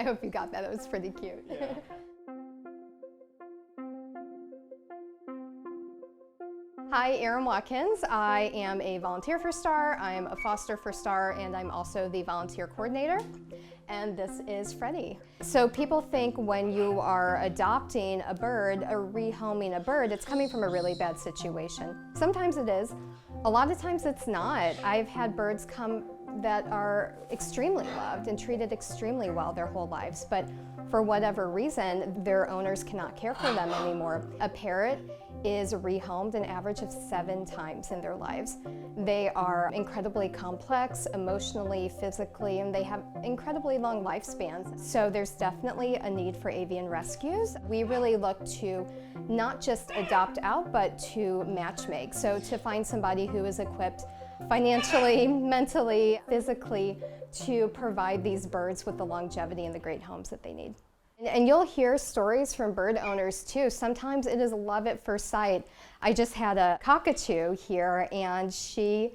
I hope you got that. It was pretty cute. Yeah. Hi, Erin Watkins. I am a volunteer for STAR, I'm a foster for STAR, and I'm also the volunteer coordinator. And this is Freddie. So people think when you are adopting a bird or rehoming a bird, it's coming from a really bad situation. Sometimes it is. A lot of times it's not. I've had birds come that are extremely loved and treated extremely well their whole lives, but for whatever reason, their owners cannot care for them anymore. A parrot is rehomed an average of 7 times in their lives. They are incredibly complex, emotionally, physically, and they have incredibly long lifespans. So there's definitely a need for avian rescues. We really look to not just adopt out, but to match make. So to find somebody who is equipped financially, mentally, physically, to provide these birds with the longevity and the great homes that they need. And you'll hear stories from bird owners too. Sometimes it is love at first sight. I just had a cockatoo here and she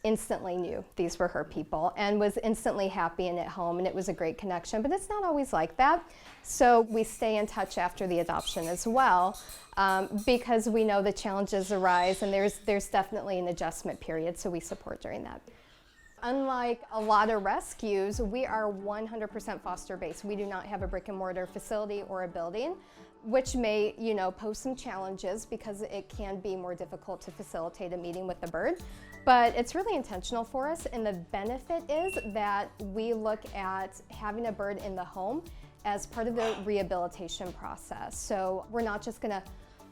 instantly knew these were her people and was instantly happy and at home, and it was a great connection, but it's not always like that. So we stay in touch after the adoption as well, because we know the challenges arise and there's definitely an adjustment period, so we support during that. Unlike a lot of rescues, we are 100% foster-based. We do not have a brick and mortar facility or a building, which may, pose some challenges because it can be more difficult to facilitate a meeting with the bird. But it's really intentional for us, and the benefit is that we look at having a bird in the home as part of the rehabilitation process. So we're not just gonna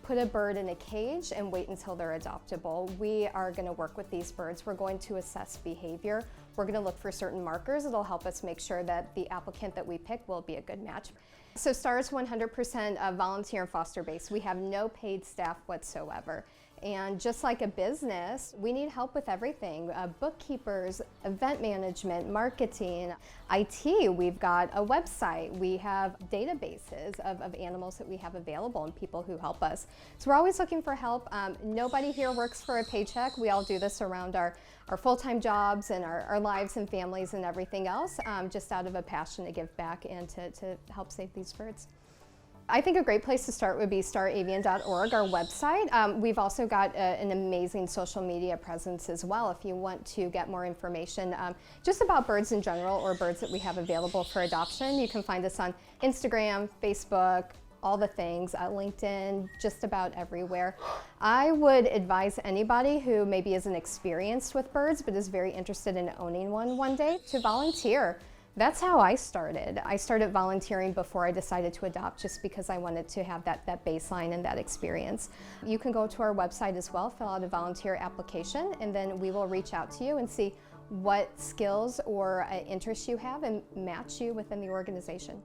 put a bird in a cage and wait until they're adoptable. We are going to work with these birds. We're going to assess behavior. We're going to look for certain markers that'll help us make sure that the applicant that we pick will be a good match. So STAR is 100% volunteer and foster based. We have no paid staff whatsoever. And just like a business, we need help with everything. Bookkeepers, event management, marketing, IT. We've got a website. We have databases of animals that we have available and people who help us. So we're always looking for help. Nobody here works for a paycheck. We all do this around our full-time jobs and our lives and families and everything else, just out of a passion to give back and to help save these birds. I think a great place to start would be staravian.org, our website. We've also got an amazing social media presence as well if you want to get more information just about birds in general or birds that we have available for adoption. You can find us on Instagram, Facebook, all the things, LinkedIn, just about everywhere. I would advise anybody who maybe isn't experienced with birds but is very interested in owning one day to volunteer. That's how I started. I started volunteering before I decided to adopt, just because I wanted to have that baseline and that experience. You can go to our website as well, fill out a volunteer application, and then we will reach out to you and see what skills or interests you have and match you within the organization.